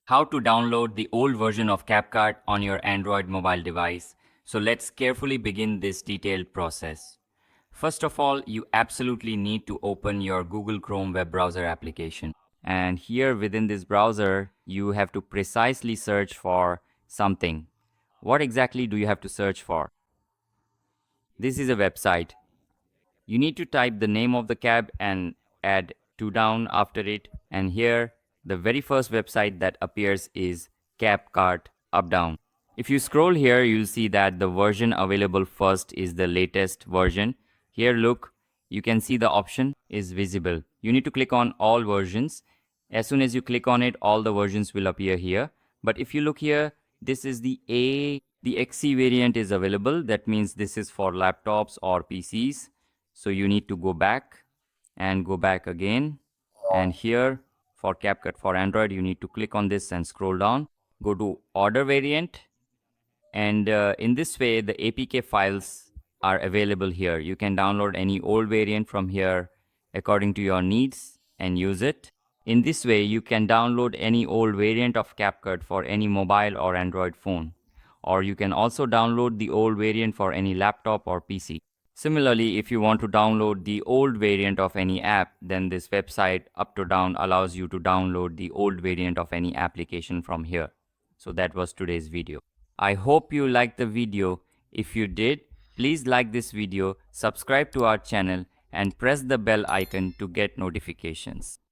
How to download the old version of CapCut on your Android mobile device. So let's carefully begin this detailed process. First of all, you absolutely need to open your Google Chrome web browser application. And here within this browser, you have to precisely search for something. What exactly do you have to search for? This is a website. You need to type the name of the cab and add to down after it. And here, the very first website that appears is CapCut up down. If you scroll here, you'll see that the version available first is the latest version. Here, look, you can see the option is visible. You need to click on all versions. As soon as you click on it, all the versions will appear here. But if you look here, this is the XC variant is available. That means this is for laptops or PCs. So you need to go back and go back again. And here for CapCut for Android, you need to click on this and scroll down. Go to order variant. And in this way, the APK files are available here. You can download any old variant from here according to your needs and use it. In this way, you can download any old variant of CapCut for any mobile or Android phone. Or you can also download the old variant for any laptop or PC. Similarly, if you want to download the old variant of any app, then this website up to down allows you to download the old variant of any application from here. So that was today's video. I hope you liked the video. If you did, please like this video, subscribe to our channel and press the bell icon to get notifications.